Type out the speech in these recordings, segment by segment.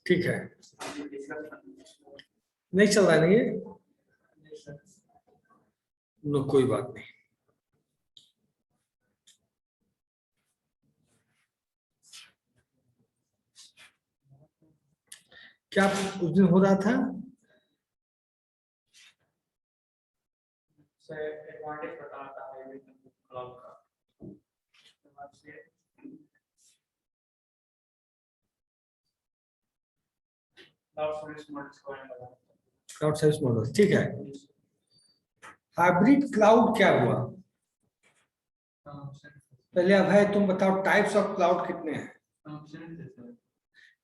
ठीक है, नहीं चल रहा है ये, नो कोई बात नहीं। क्या उस दिन हो रहा था? एडवांटेज बता रहा है क्लाउड का। क्लाउड सर्विस मॉडल, ठीक है। हाइब्रिड क्लाउड क्या हुआ? पहले अभय तुम बताओ, टाइप्स ऑफ क्लाउड कितने हैं?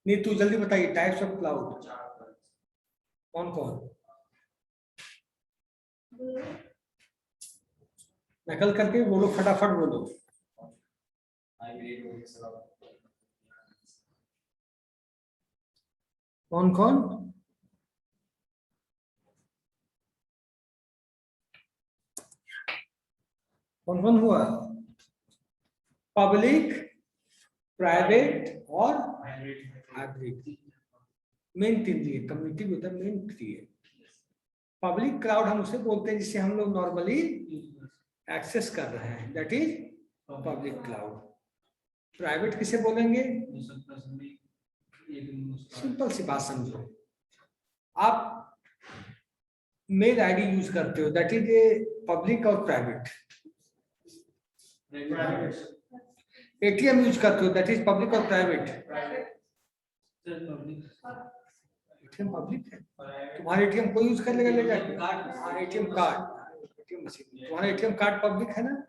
नहीं, तू जल्दी बताइए, टाइप्स ऑफ क्लाउड कौन कौन? नकल करके बोलो, फटाफट बोलो। कौन कौन? कौन कौन हुआ? पब्लिक, प्राइवेट और हाइब्रिड। मेन तीन दिए, कम्युनिटी में होता है मेन थ्री है। पब्लिक क्लाउड हम उसे बोलते हैं जिसे हम लोग नॉर्मली एक्सेस कर रहे हैं, that is public cloud. Private किसे बोलेंगे? सिंपल सी बात समझो, आप मेल आईडी यूज करते हो, दैट इज ए पब्लिक और प्राइवेट। एटीएम यूज करते हो, दैट इज पब्लिक और प्राइवेट। एटीएम पब्लिक है, तुम्हारा एटीएम कोई यूज कर लेगा ले जाके। हाँ, एटीएम कार्ड, एटीएम मशीन, तुम्हारा एटीएम कार्ड पब्लिक है ना?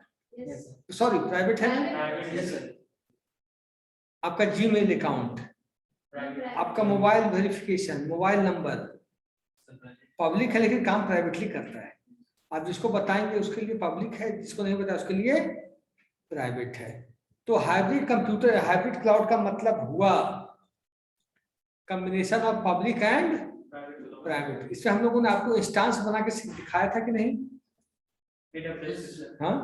सॉरी, प्राइवेट है ना? आपका जीमेल अकाउंट, आपका mobile verification, mobile number public है, लेकिन काम प्राइवेटली करता है। आप जिसको बताएंगे उसके लिए पब्लिक है, जिसको नहीं बताया उसके लिए प्राइवेट है। तो हाइब्रिड कंप्यूटर, हाइब्रिड क्लाउड का मतलब हुआ combination of public and private. इसमें हम लोगों ने आपको इंस्टांस बना के दिखाया था कि नहीं? हाँ,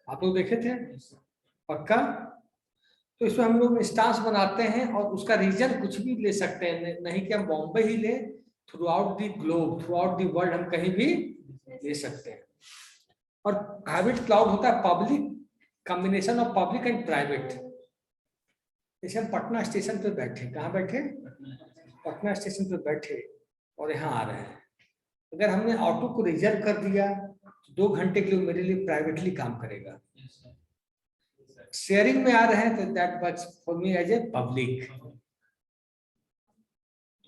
आप लोग देखे थे पक्का? तो इसमें हम लोग इंस्टांस बनाते हैं और उसका रीजन कुछ भी ले सकते हैं, नहीं कि हम बॉम्बे ही ले, through out the globe, through out the world हम कहीं भी ले सकते हैं। और हाइब्रिड क्लाउड होता है public, combination of public and private. जैसे हम पटना स्टेशन पे बैठे, कहाँ बैठे? पटना स्टेशन पे बैठे और यहाँ आ रहे हैं, अगर हमने ऑटो को रिजर्व कर दिया तो 2 घंटे के लिए मेरे लिए प्राइवेटली काम करेगा। शेयरिंग में आ रहे हैं तो that works for me as a public.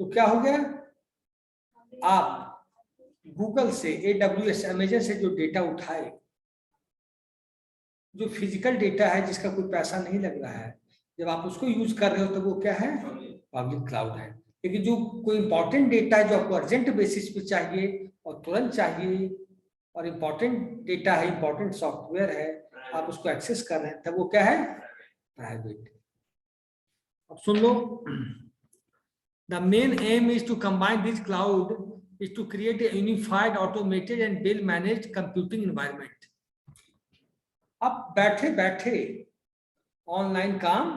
तो क्या हो गया, आप गूगल से, AWS, अमेजन से जो डेटा उठाए, जो फिजिकल डेटा है जिसका कोई पैसा नहीं लग रहा है, जब आप उसको यूज कर रहे हो तो वो क्या है? पब्लिक क्लाउड है। लेकिन जो कोई इंपॉर्टेंट डेटा है जो आपको अर्जेंट बेसिस पे चाहिए और तुरंत चाहिए, और इंपॉर्टेंट डेटा है, इंपॉर्टेंट सॉफ्टवेयर है, आप उसको एक्सेस कर रहे हैं, तब वो क्या है? प्राइवेट। अब सुन लो, the main aim is to combine this cloud is to create a unified, automated and well managed computing environment. अब बैठे बैठे ऑनलाइन काम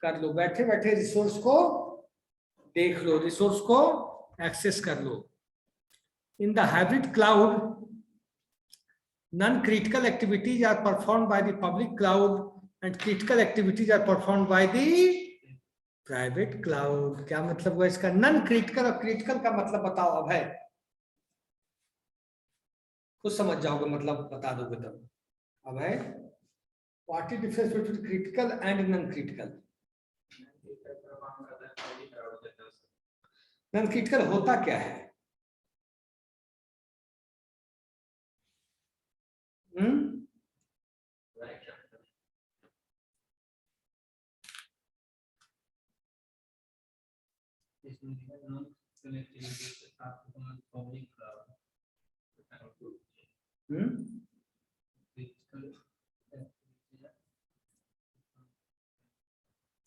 कर लो, बैठे बैठे रिसोर्स को देख लो, रिसोर्स को एक्सेस कर लो। In the hybrid cloud, non-critical activities are performed by the public cloud and critical activities are performed by the private cloud. क्या मतलब हुआ इसका? non-critical और critical का मतलब बताओ अब है, कुछ समझ जाओगे, मतलब बता दोगे तब। अब है, what is difference between critical and non-critical? non-critical होता क्या है?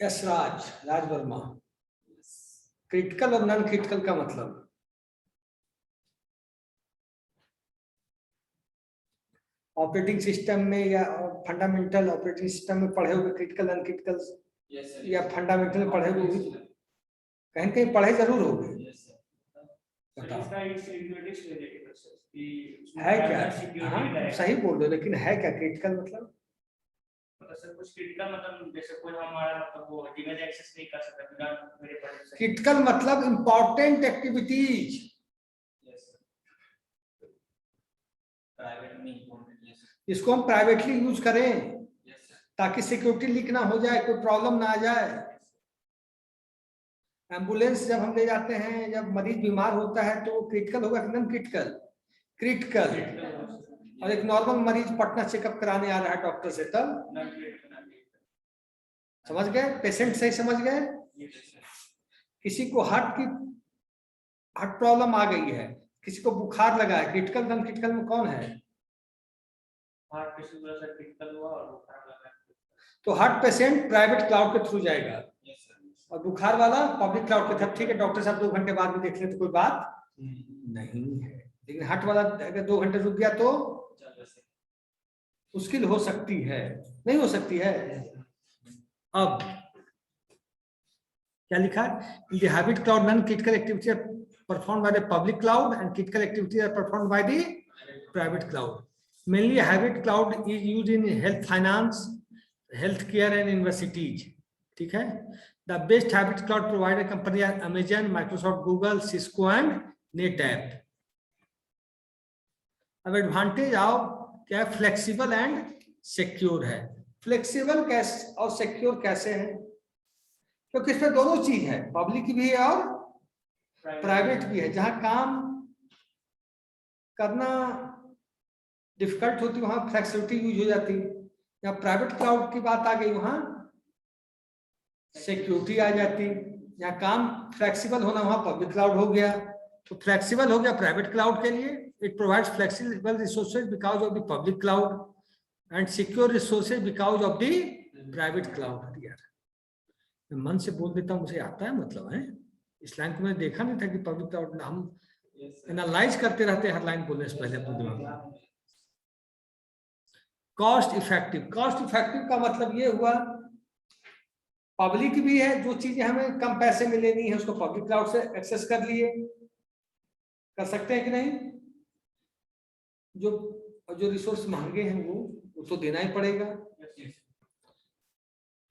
यस, राज वर्मा। क्रिटिकल और नॉन क्रिटिकल का मतलब, ऑपरेटिंग सिस्टम में या फंडामेंटल ऑपरेटिंग सिस्टम में पढ़े होंगे क्रिटिकल अनक्रिटिकल। या फंडामेंटल पढ़े वो भी कहीं न कहीं पढ़े जरूर होगे। बताओ इसका सिक्योरिटी रिलेटेड सर कि है क्या? सिक्योरिटी हाँ तुम सही बोल रहे हो, लेकिन है क्या क्रिटिकल मतलब? मतलब सर कुछ क्रिटिकल मतलब जैसे कोई हमारा मतलब वो इमेज एक्सेस नहीं कर सकता बिना मेरे परमिशन। क्रिटिकल मतलब important activities. Yes sir private में इंपॉर्टेंट यस इसको हम प्राइवेटली यूज करें यस सर ताकि सिक्योरिटी लीक ना हो जाए, कोई प्रॉब्लम ना आ जाए। एम्बुलेंस जब हम ले जाते हैं, जब मरीज बीमार होता है तो क्रिटिकल होगा कि नॉन क्रिटिकल? क्रिटिकल। और एक नॉर्मल मरीज पटना चेकअप कराने आ रहा है डॉक्टर से, तब समझ गए? पेशेंट सही समझ गए? किसी को हार्ट प्रॉब्लम आ गई है, किसी को बुखार लगा है, क्रिटिकल नॉन क्रिटिकल में कौन है? हार्ट पेशेंट वाला सर क्रिटिकल हुआ और बुखार लगा तो हार्ट पेशेंट प्राइवेट क्लाउड के थ्रू जाएगा, यस सर और बुखार वाला पब्लिक क्लाउड के थ्रू। ठीक है डॉक्टर साहब 2 घंटे बाद में देख ले तो कोई बात नहीं है, लेकिन हार्ट वाला अगर 2 घंटे रुक गया तो मुश्किल हो सकती है, नहीं हो सकती है। अब क्या लिखा है? In the hybrid cloud non critical activity are performed by the public cloud and critical activity are performed by the private cloud. Mainly hybrid cloud is used in health finance, health care and universities. ठीक है। The best hybrid cloud provider company are Amazon, Microsoft, Google, Cisco and NetApp. अब advantage आओ क्या? Flexible and secure है। Flexible कैसे और secure कैसे है? क्योंकि इसमें दोनों चीज है, पब्लिक भी है और प्राइवेट भी है। जहां काम करना डिफिकल्ट होती है वहां फ्लेक्सिबिलिटी यूज हो जाती है। या प्राइवेट क्लाउड की बात आ गई वहां सिक्योरिटी आ जाती। यहाँ काम फ्लेक्सिबल होना वहां पब्लिक क्लाउड हो गया। तो फ्लेक्सिबल हो गया प्राइवेट क्लाउड के लिए, it provides flexible resources because of the public cloud and secure resources because of the private cloud. यार मैं मन से बोल देता हूँ, मुझे आता है मतलब है। इस लाइन को मैंने देखा नहीं था कि पब्लिक क्लाउड, हम एनालाइज करते रहते हैं हर लाइन बोलने से पहले अपने दिमाग में। कॉस्ट इफेक्टिव, कॉस्ट इफेक्टिव का मतलब ये हुआ पब्लिक भी है, जो चीजें हमें कम पैसे में लेनी है उसको पब्लिक क्लाउड से एक्सेस कर लिए, कर सकते हैं कि नहीं? जो जो रिसोर्स महंगे हैं वो तो देना ही पड़ेगा।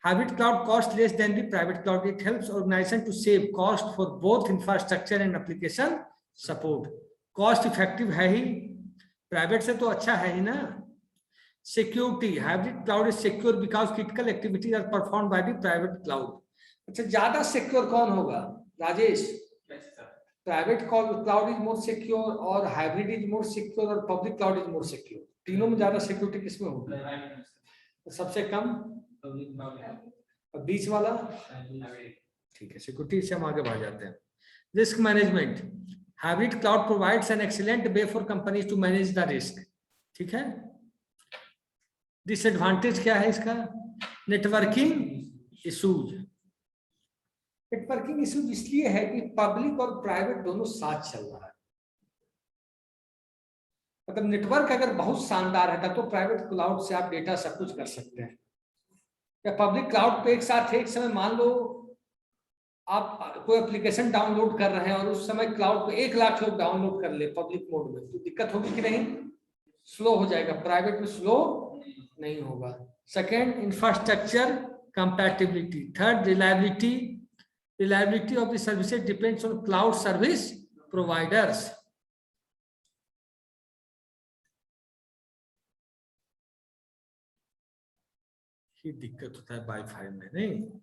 Hybrid cloud cost less than the private cloud. It helps organization to save cost for both infrastructure and application support. Cost effective है ही, प्राइवेट से तो अच्छा है ही ना। Security, hybrid cloud is secure because critical activities are perform by the private cloud. अच्छा ज्यादा secure कौन होगा Rajesh? Private cloud is more secure और हाइब्रिड इज मोर सिक्योर और public cloud is more secure. तीनों में ज्यादा सिक्योरिटी किसमें होगी? तो सबसे कम और बीच वाला? ठीक है, सिक्योरिटी से हम आगे बढ़ जाते हैं। Risk management, hybrid cloud provides an excellent way for companies to manage the risk. ठीक है। डिसएडवांटेज क्या है इसका? Networking issues. नेटवर्किंग इशूज इसलिए है कि पब्लिक और प्राइवेट दोनों साथ चल रहा है। मतलब नेटवर्क अगर बहुत शानदार है तो प्राइवेट क्लाउड से आप डेटा सब कुछ कर सकते हैं, या पब्लिक क्लाउड पे एक साथ एक समय मान लो आप कोई एप्लीकेशन डाउनलोड कर रहे हैं और उस समय क्लाउड पे 1 लाख लोग डाउनलोड कर ले पब्लिक मोड में, तो दिक्कत होगी कि नहीं? स्लो हो जाएगा। प्राइवेट में स्लो नहीं होगा। Second, infrastructure compatibility. Third, reliability. Reliability of the services depends on cloud service providers. ये दिक्कत होता है वाईफाई में नहीं।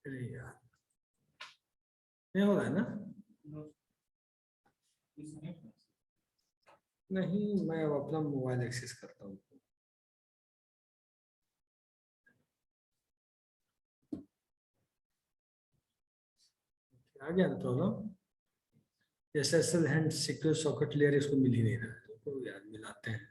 अरे यार नहीं हो रहा है ना? नहीं, मैं अपना मोबाइल एक्सेस करता हूँ। आ गया ना problem? SSL hand secure socket layer इसको मिल ही नहीं रहा है, तो यार मिलाते हैं।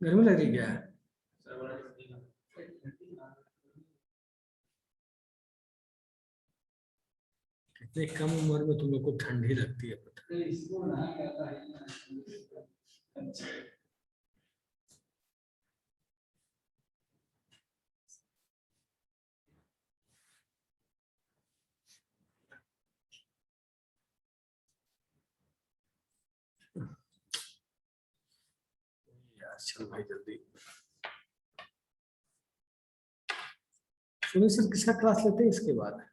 गर्मी लग रही क्या? कितने कम उम्र में तुम लोग को ठंडी लगती है पता है? यार चल भाई जल्दी। सुनील सर किसका क्लास लेते हैं इसके बाद?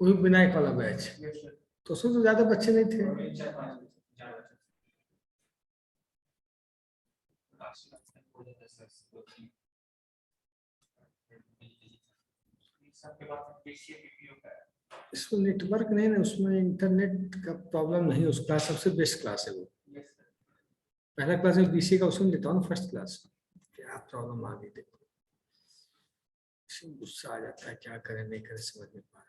वही विनायक वाला बैच? तो उसमें तो ज्यादा बच्चे नहीं थे। इसमें नेटवर्क नहीं ना, उसमें इंटरनेट का प्रॉब्लम नहीं, उस क्लास सबसे बेस्ट क्लास है वो। पहला क्लास में BCA का उसमें लेता हूँ फर्स्ट क्लास। क्या प्रॉब्लम आ गई देखो, गुस्सा आ जाता है, क्या करें नहीं करें समझ नहीं पा रहा है।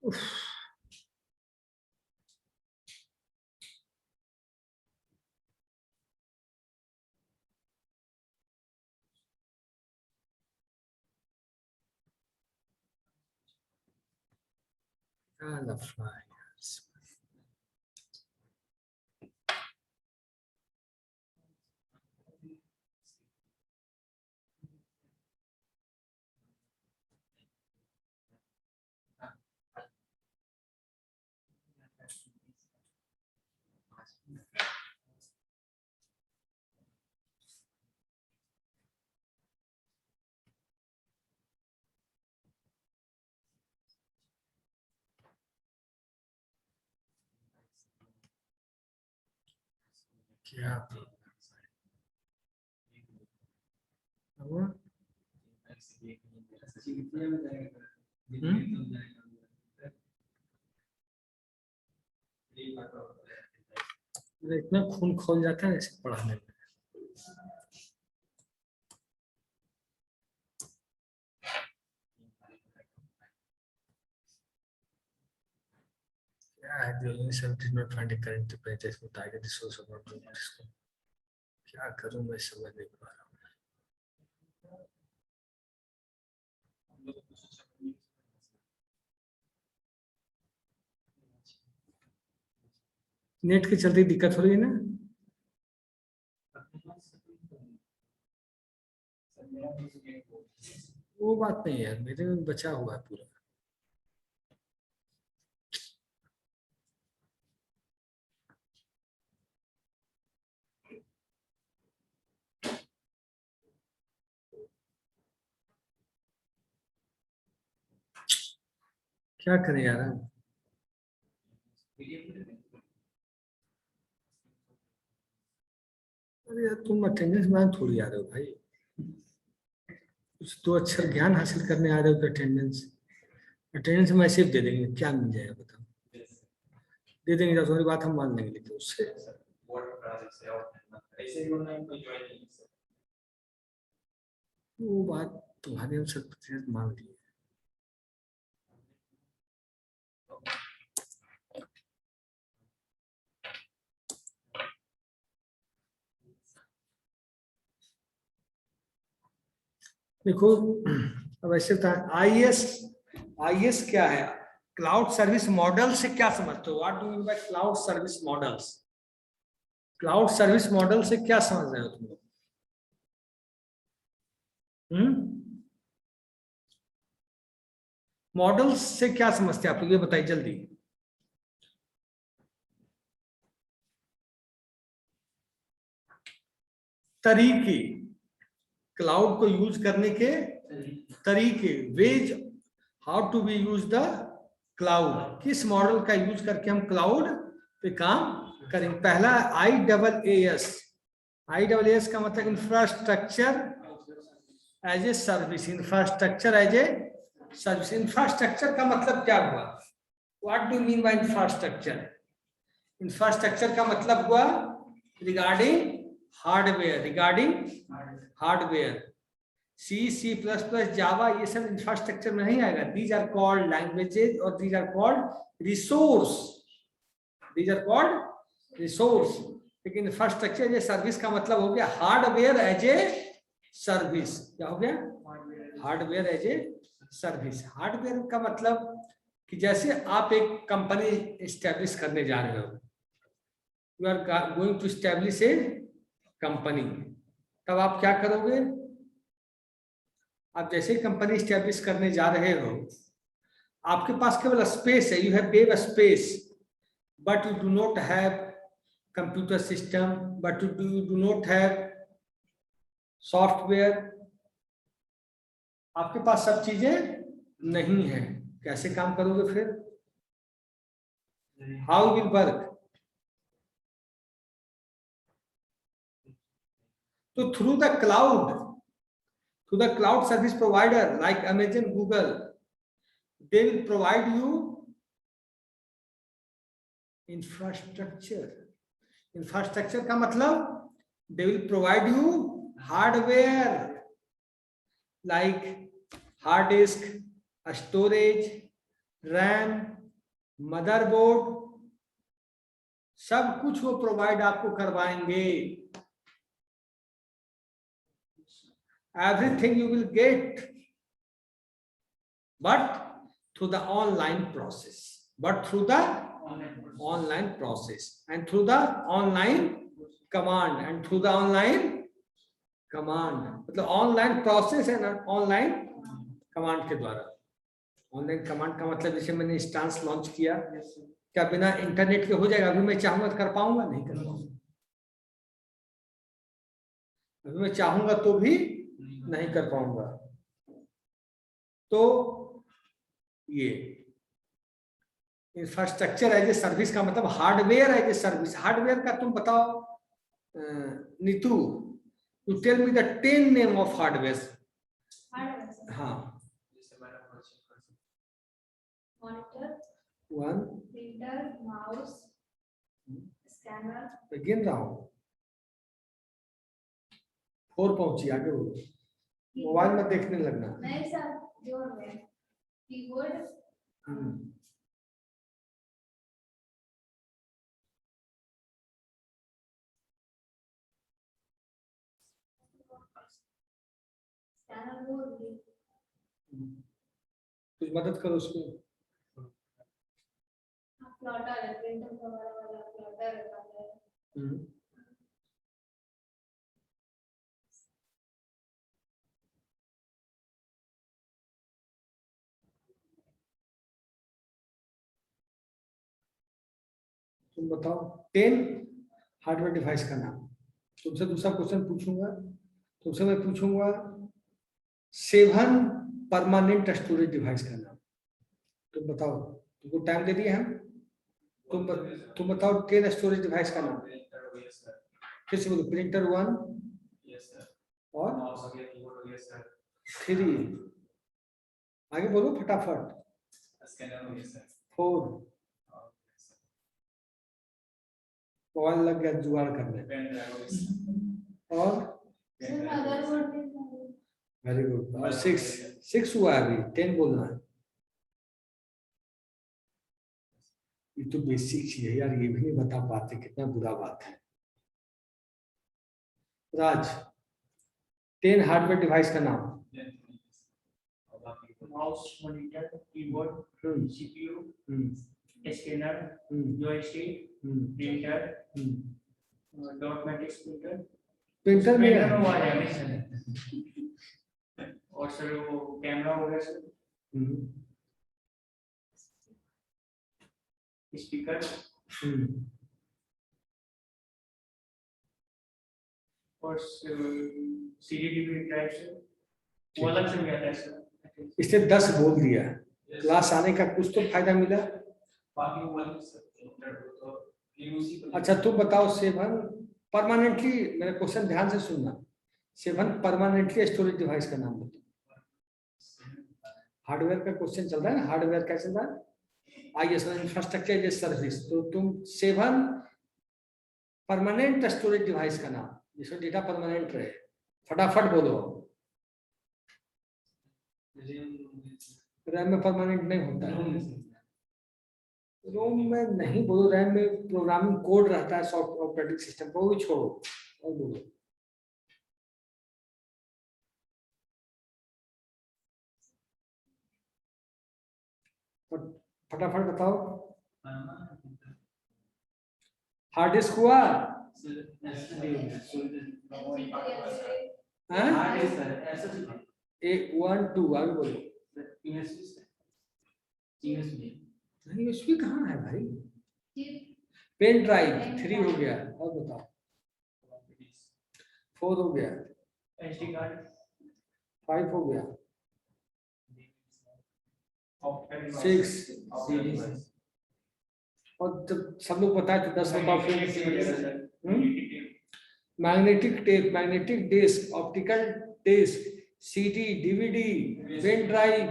उफ, क्या लफड़ा है यार इसमें। क्या हुआ? मेरा इतना खून खोल जाता है ऐसे पढ़ाने में। क्या है जो सब did not find a current temperature with target resource of not doing इसको क्या करूं मैं समझ नहीं पा रहा हूँ। नेट के चलते दिक्कत हो रही है ना? वो बात नहीं है, मेरे में बचा हुआ है पूरा। क्या करें यार हम? अरे यार तुम अटेंडेंस में थोड़ी आ रहे हो भाई, कुछ दो अक्षर ज्ञान हासिल करने आ रहे हो तो अटेंडेंस अटेंडेंस हम ऐसे ही दे देंगे, क्या मिल जाएगा बताओ? दे देंगे जब तुम्हारी बात हम मान लेंगे, तो उससे वो बात तुम्हारे हम 100% मान ली। देखो अब ऐसे था आईएस क्या है? क्लाउड सर्विस मॉडल से क्या समझते हो? What do mean bye cloud service models? Cloud service model से क्या समझ रहे हो तुम लोग? मॉडल्स से क्या समझते हैं आप लोग, ये बताइए जल्दी। तरीके, क्लाउड को यूज करने के तरीके, ways, how to be use the cloud, किस मॉडल का यूज करके हम क्लाउड पे काम करेंगे। पहला IaaS। IaaS का मतलब infrastructure as a service. Infrastructure as a service. Infrastructure का मतलब क्या हुआ? What do mean by infrastructure? Infrastructure का मतलब हुआ regarding hardware, regarding hardware. C++, Java, ये सब इंफ्रास्ट्रक्चर में नहीं आएगा। दीज आर कॉल्ड लैंग्वेजेस और these are called resource. These are called resource. लेकिन इंफ्रास्ट्रक्चर एज ए सर्विस का मतलब हो गया हार्डवेयर एज ए सर्विस। क्या हो गया? Hardware as a service. Hardware का मतलब कि जैसे आप एक कंपनी एस्टेब्लिश करने जा रहे हो, you are going to establish a company, तब आप क्या करोगे? आप जैसे कंपनी एस्टेब्लिश करने जा रहे हो, आपके पास केवल स्पेस है, you have web space, but you do not have computer system, but you do not have software. आपके पास सब चीजें नहीं है, कैसे काम करोगे फिर? How will work? तो through the cloud, to the cloud service provider like Amazon, Google, they will provide you infrastructure. Infrastructure का मतलब they will provide you hardware like hard disk, storage, RAM, motherboard, सब कुछ वो provide आपको करवाएंगे। Everything you will get, but through the online process, but through the online process, and through the online command, and through the online command, मतलब online process and online command के द्वारा। online command का मतलब जैसे मैंने instance launch किया, क्या बिना इंटरनेट के हो जाएगा? अभी मैं चाहूंगा तो कर पाऊंगा? नहीं कर पाऊंगा। अभी मैं चाहूंगा तो भी नहीं कर पाऊंगा। तो ये इंफ्रास्ट्रक्चर एज ए सर्विस का मतलब hardware as a service. Hardware का तुम बताओ Neetu, you tell me the 10 name of hardware. हाँ, monitor, one, printer, mouse, scanner, गिन रहा हूँ, 4 पहुंची, आगे बोलो। मोबाइल में देखने लगना। नहीं सर, जोड़ में कीबोर्ड, स्कैनर बोल दी, कुछ मदद करो उसको। प्लॉटर है, प्रिंटर कवर वाला प्लॉटर है। तुम बताओ 10 हार्डवेयर डिवाइस का नाम। तुमसे दूसरा क्वेश्चन पूछूंगा, तुमसे मैं पूछूंगा 7 परमानेंट स्टोरेज डिवाइस का नाम। तुम बताओ, तुमको टाइम दे दिया हम। तुम बताओ 10 स्टोरेज डिवाइस का नाम। फिर से बोलो। प्रिंटर 1 और 3, आगे बोलो फटाफट। 4, मोबाइल लग गया जुगाड़ करने। और वेरी गुड। और 6 हुआ अभी, 10 बोलना है। ये तो बेसिक चीज है यार, ये भी नहीं बता पाते, कितना बुरा बात है। राज, 10 हार्डवेयर डिवाइस का नाम। Mouse, monitor, keyboard, CPU, scanner, joystick, printer, dot matrix printer, printer में प्रिंटर में वो आ जाएगा सर। और सर वो कैमरा हो गया सर, स्पीकर, और CD DVD ड्राइव सर, वो अलग से मिल आता है सर। इसने 10 बोल दिया, क्लास आने का कुछ तो फायदा मिला। अच्छा तुम बताओ सेवन परमानेंटली, मेरा क्वेश्चन ध्यान से सुनना, सेवन परमानेंटली स्टोरेज डिवाइस का नाम बताओ। हार्डवेयर का क्वेश्चन चल रहा है ना, हार्डवेयर का चल रहा है, आइए सर इंफ्रास्ट्रक्चर एज सर्विस, तो तुम सेवन परमानेंट स्टोरेज डिवाइस का नाम जिसमें डेटा परमानेंट रहे, फटाफट बोलो। रैम में परमानेंट नहीं होता है, रोम में नहीं बोलो, रैम में प्रोग्रामिंग कोड रहता है सॉफ्ट ऑपरेटिंग सिस्टम को, वो भी छोड़ो और बोलो। फटाफट बताओ। हार्ड डिस्क हुआ, एक 1 2 आगे बोलो। नहीं यूएसबी कहाँ है भाई, पेन ड्राइव 3 हो गया, और बताओ 4 हो गया, SD कार्ड, 5 हो गया, 6 और जब सब लोग बताए तो 10 बताओ फिर। Magnetic tape, magnetic disk, optical disk, CD DVD, pen drive.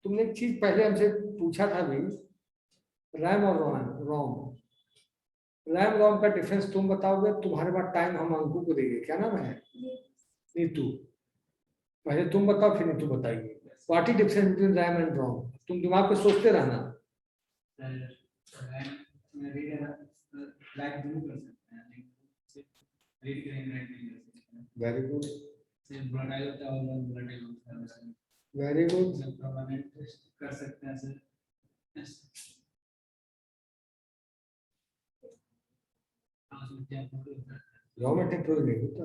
तुमने एक चीज पहले हमसे पूछा था भी, रैम और रोम, रैम रोम का डिफरेंस तुम बताओगे, तुम्हारे पास टाइम हम अंकु को देंगे, क्या नाम है नीतू, पहले तुम बताओ फिर नीतू बताइए। What is difference between RAM and ROM, तुम दिमाग पे सोचते रहना। Very good, very good. कर सकते हैं सर। रॉ में टेम्पोररी नहीं होता,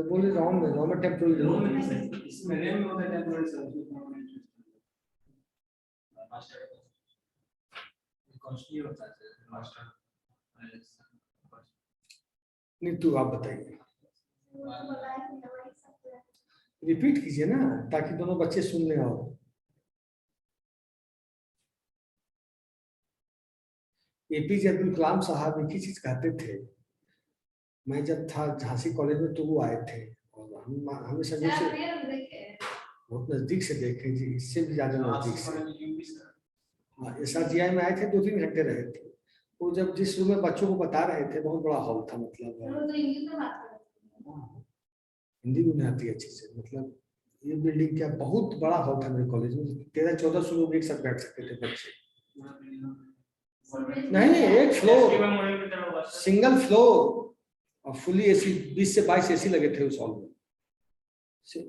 बोले रॉ में टेम्पोररी नहीं होता। इसमें रैम में होता है टेम्पोररी सर, उसमें परमानेंट मास्टर कॉस्टली होता है सर, मास्टर। नीतू आप बताइए, रिपीट कीजिए ना ताकि दोनों बच्चे सुन ले। और एपीजे अब्दुल कलाम साहब एक ही चीज कहते थे, मैं जब था झांसी कॉलेज में तो वो आए थे, और हमें संजय से बहुत नजदीक से देखे जी, इससे भी ज्यादा नजदीक से। हाँ SRGI में आए थे, 2-3 घंटे रहे थे। वो जब जिस रूम में बच्चों को बता रहे थे, बहुत बड़ा हॉल था, मतलब हिंदी भी नहीं आती अच्छे से, मतलब ये बिल्डिंग क्या बहुत बड़ा हॉल था मेरे कॉलेज में, 1300-1400 लोग एक साथ बैठ सकते थे बच्चे। नहीं एक फ्लोर, सिंगल फ्लोर, और फुली एसी, 20 से 22 एसी लगे थे उस हॉल में,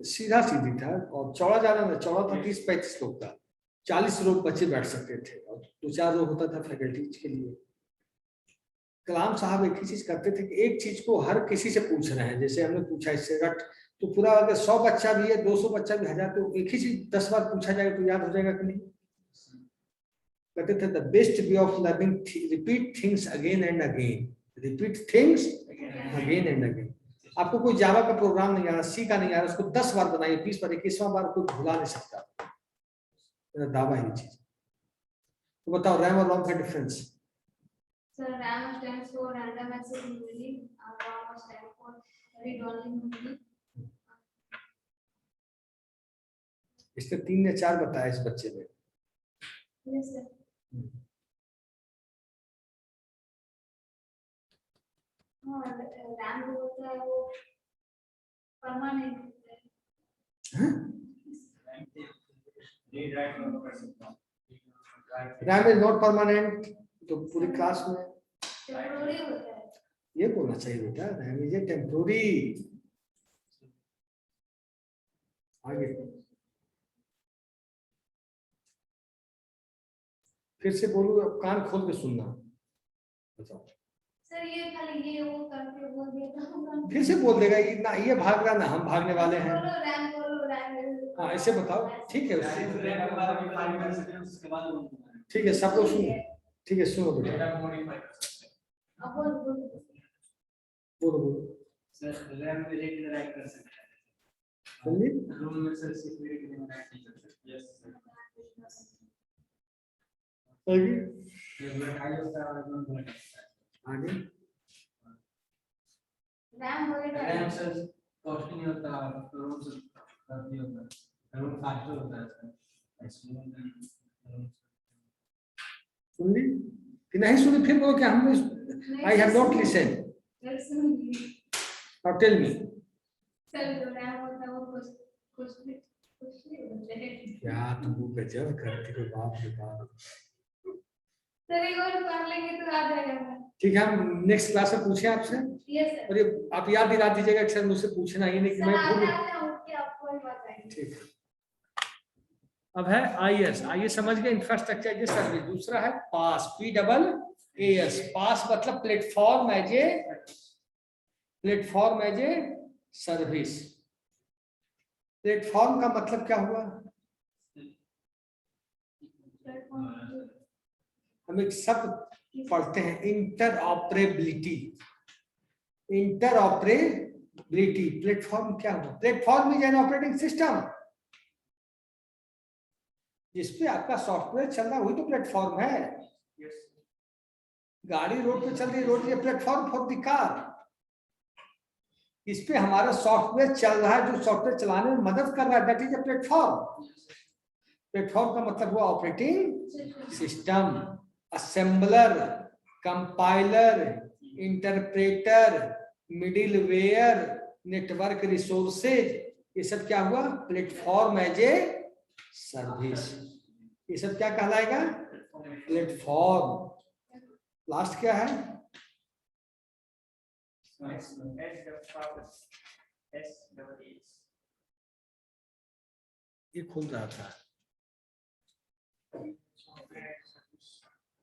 सीधा सीधी था, और चौड़ा ज्यादा था, चौड़ा था 30-35 लोग का, 40 लोग बच्चे बैठ सकते थे, और 2-4 लोग होता था फैकल्टीज के लिए। कलाम साहब एक ही चीज करते थे कि एक चीज को हर किसी से पूछ रहे हैं, जैसे हमने पूछा इससे रट, तो पूरा अगर 100 बच्चा भी है, 200 बच्चा भी, 1000, तो एक ही चीज 10 बार पूछा जाएगा तो याद हो जाएगा कि नहीं। कहते थे the best way of learning, repeat things again and again, repeat things again and again. आपको कोई जावा का प्रोग्राम नहीं आ रहा, सी का नहीं आ रहा, उसको 10 बार बनाइए, 20 बार, 21वां बार कोई भुला नहीं सकता, मेरा दावा है ये चीज। तो बताओ रैम और रोम का difference. Sir RAM stands for random access memory and ROM stands for read only memory. इसने 3 या 4 बताया इस बच्चे ने। Yes sir. हाँ RAM जो होता है वो परमानेंट होता है। रैम इज नॉट परमानेंट, तो पूरी क्लास में टेम्पोररी होता है। ये बोलना चाहिए बेटा, रैम इज ए टेम्पोरी। आगे फिर से बोलू, अब कान खोल के सुनना, बताओ। सर ये खाली ये वो करके बोल दिया था। फिर से बोल देगा कि ना ये भाग रहा ना हम भागने वाले हैं। बोलो रैम बोलो रैम। हाँ ऐसे बताओ, ठीक है उससे। रैम के बारे में डिफाइन कर सकते हैं, उसके बाद वो ठीक है सब लोग सुनो, ठीक है सुनो बेटा, डेटा मॉडिफाई कर सकते हैं। अब बोलो बोलो बोलो। सर रैम में रीड राइट कर सकते हैं। समझे? रूम में सर सिक्योरिटी के लिए राइट नहीं कर सकते। Yes sir. आगे ये हाई होता है और नॉन वोलेटाइल होता है। आगे रैम बोलो रैम सर कॉस्टली नहीं होता, रोम से नहीं होता, रोम फास्टर होता है सर। सुन ली कि नहीं सुनी? फिर बोलो कि हम I have not listen. Now tell me. Sir जो रैम होता है वो कुछ नहीं होते हैं। क्या तुम गजब करती हो, बाप रे बाप। सर एक और पढ़ लेंगे तो आ जाएगा। ठीक है, हम नेक्स्ट क्लास में पूछे आपसे, यस सर। और ये आप याद दिला दीजिएगा कि सर मुझसे पूछना ही नहीं कि सर मैं आते भूल। आते उठ के आपको ही बताएंगे। ठीक है, अब है आईएस। आईएस समझ गए, इंफ्रास्ट्रक्चर एज ए सर्विस। दूसरा है पास, PAAS। पास मतलब platform as a service. Platform का मतलब क्या हुआ? हम एक शब्द पढ़ते हैं, इंटरऑपरेबिलिटी। इंटरऑपरेबिलिटी प्लेटफॉर्म क्या हुआ? Platform is an operating system जिसपे आपका सॉफ्टवेयर चल रहा है, वही तो प्लेटफॉर्म है। गाड़ी रोड पे चल रही है, रोड ये प्लेटफॉर्म फॉर द कार। इस पे हमारा सॉफ्टवेयर चल रहा है, जो सॉफ्टवेयर चलाने में मदद कर रहा है, that is a platform. Platform का मतलब हुआ operating system, assembler, compiler, interpreter, middleware, network resources, ये सब क्या हुआ? Platform as a service. ये सब क्या कहलाएगा? प्लेटफॉर्म। लास्ट क्या है? ये खुल रहा था,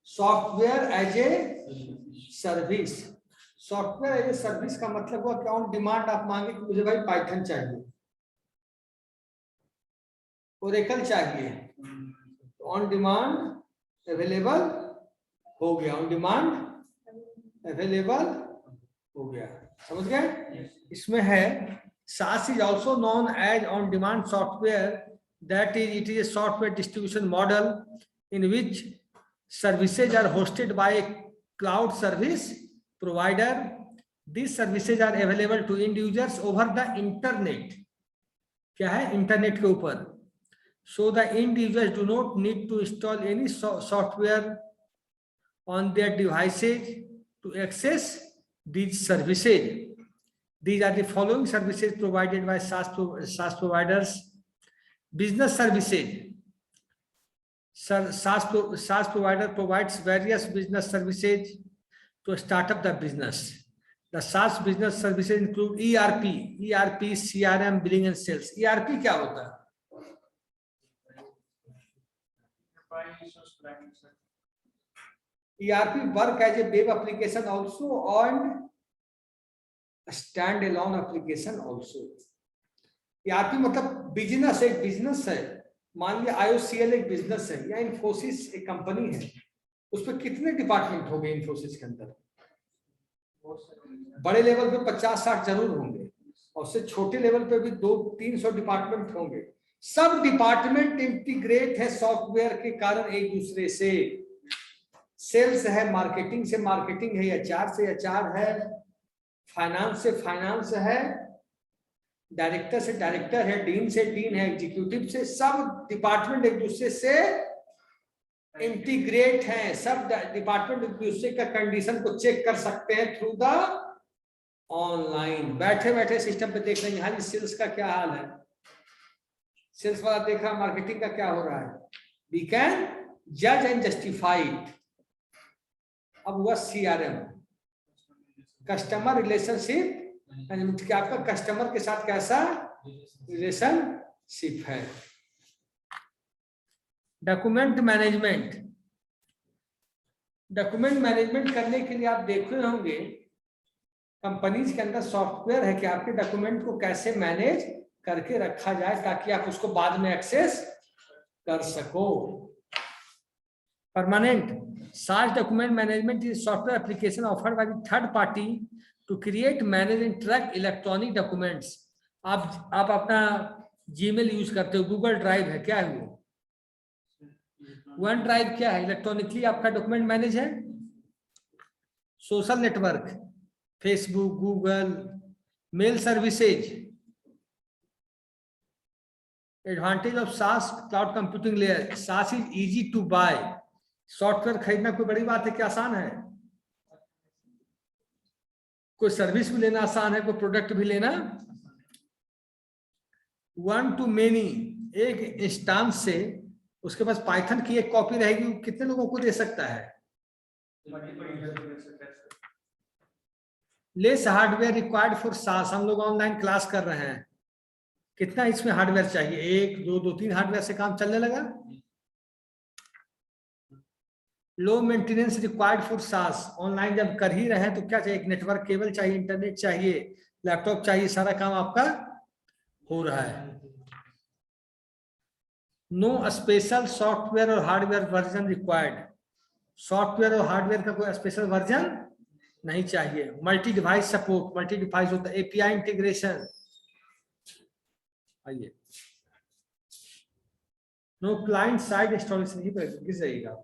software as a service. Software as a service का मतलब हुआ कि ऑन डिमांड आप मांगे कि मुझे भाई पाइथन चाहिए, ओरेकल चाहिए, तो ऑन डिमांड अवेलेबल हो गया, ऑन डिमांड अवेलेबल हो गया। समझ गए? इसमें है SaaS is also known as on demand software, that is it is a software distribution model in which services are hosted by a cloud service provider. These services are available to end users over the internet. क्या है? Internet के ऊपर। So the end users do not need to install any software on their devices to access these services. These are the following services provided by SaaS providers. Business services. SaaS provider provides various business services to start up the business. The SaaS business services include ERP, CRM, billing and sales. ERP क्या होता है? ERP work as a web application also and a standalone application also. ERP मतलब business, एक business है। मान लिया IOCL एक business है, या इन्फोसिस एक कंपनी है, उसमें कितने डिपार्टमेंट होंगे इन्फोसिस के अंदर? बड़े लेवल पे 50-60 जरूर होंगे, और उससे छोटे लेवल पे भी 200-300 डिपार्टमेंट होंगे। सब डिपार्टमेंट इंटीग्रेट है सॉफ्टवेयर के कारण एक दूसरे से। सेल्स है, मार्केटिंग से मार्केटिंग है, HR से HR है, फाइनेंस से फाइनेंस है, डायरेक्टर से डायरेक्टर है, डीन से डीन है, एग्जीक्यूटिव से, सब डिपार्टमेंट एक दूसरे से इंटीग्रेट हैं। सब डिपार्टमेंट एक दूसरे का कंडीशन को चेक कर सकते हैं थ्रू द ऑनलाइन। बैठे बैठे सिस्टम पे देख लेंगे, हाँ जी सेल्स का क्या हाल है, सेल्स वाला देख रहा, मार्केटिंग का क्या हो रहा है। वी कैन जज एंड जस्टिफाई। अब हुआ CRM, कस्टमर रिलेशनशिप मैनेजमेंट, कि आपका कस्टमर के साथ कैसा रिलेशनशिप है। डॉक्यूमेंट मैनेजमेंट, डॉक्यूमेंट मैनेजमेंट करने के लिए आप देखे होंगे कंपनीज के अंदर सॉफ्टवेयर है कि आपके डॉक्यूमेंट को कैसे मैनेज करके रखा जाए ताकि आप उसको बाद में एक्सेस कर सको। Permanent SaaS document management is software application offered by the third party to create, manage and track electronic documents। आप अपना Gmail यूज करते हो, गूगल ड्राइव है, क्या है वो? वन ड्राइव क्या है? इलेक्ट्रॉनिकली आपका डॉक्यूमेंट मैनेज है। Social network, Facebook, Google, mail services. Advantage of SaaS cloud computing layer, SaaS is easy to buy. Software खरीदना कोई बड़ी बात है क्या? आसान है। कोई सर्विस भी लेना आसान है, कोई प्रोडक्ट भी लेना। वन टू मेनी, एक इंस्टांस से उसके पास पाइथन की एक कॉपी रहेगी, वो कितने लोगों को दे सकता है? Less hardware required for SaaS। हम लोग ऑनलाइन क्लास कर रहे हैं, कितना इसमें हार्डवेयर चाहिए? 1 2 2 3 हार्डवेयर से काम चलने लगा। Low maintenance required for SaaS। Online जब कर ही रहे हैं तो क्या चाहिए? एक नेटवर्क केबल चाहिए, इंटरनेट चाहिए, लैपटॉप चाहिए, सारा काम आपका हो रहा है। नो स्पेशल सॉफ्टवेयर और हार्डवेयर वर्जन रिक्वायर्ड। सॉफ्टवेयर और हार्डवेयर का कोई स्पेशल वर्जन नहीं चाहिए। Multi device support, multi device होता है। API integration. आइए, नो क्लाइंट साइड इंस्टॉलेशन ही गिर जाएगा।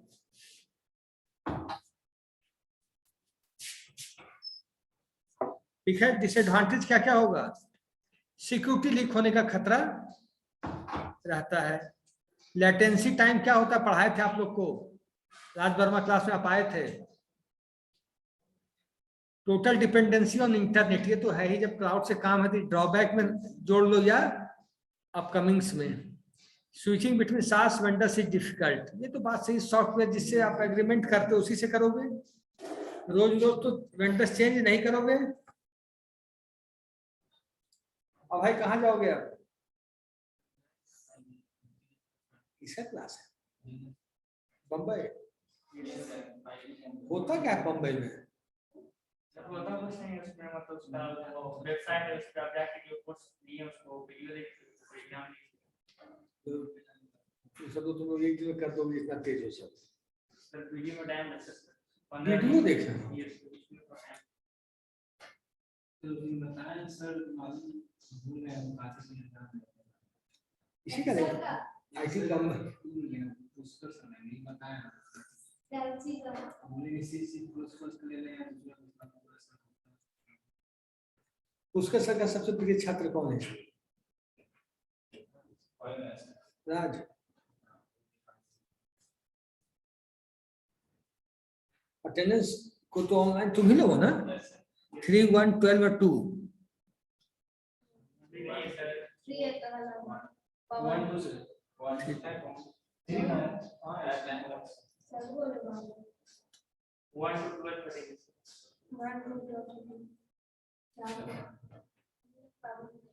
ठीक है। डिसएडवांटेज क्या क्या होगा? सिक्योरिटी लीक होने का खतरा रहता है। लेटेंसी टाइम क्या होता है? पढ़ाए थे आप लोग को, राज वर्मा क्लास में आप आए थे। टोटल डिपेंडेंसी ऑन इंटरनेट, ये तो है ही, जब क्लाउड से काम है तो ड्रॉबैक में जोड़ लो या अपकमिंग्स में। Switching between SaaS vendors is difficult, ये तो बात सही। सॉफ्टवेयर जिससे आप एग्रीमेंट करते हो उसी से करोगे, रोज रोज तो वेंडर्स चेंज नहीं करोगे। अब भाई कहाँ जाओगे आप? किसका क्लास है? बम्बई। होता क्या है बम्बई में? होता कुछ नहीं उसमें, मतलब उसका वेबसाइट है, उस पर आप जाके जो कोर्स दिए उसको वीडियो देख सकते हो, एग्जाम सब तो तुम लोग एक दिन में कर दोगे, इतना तेज हो सब। सर वीडियो में टाइम लग सकता है। वीडियो देखना बताएं सर, मालूम भूल गए इसी का नहीं। IT कम उसका समय नहीं बताया। कैलसी का हमने इसी प्रोसेस के लिए उसका सर का सबसे प्रिय छात्र कौन है? राज। अटेंडेंस को तो ऑनलाइन तुम ही लोगो ना? 3 1 12 और 2 फ्री है तो वाला 1 2 से सर बोलो 1 to 12 करेंगे। 1 2 3 4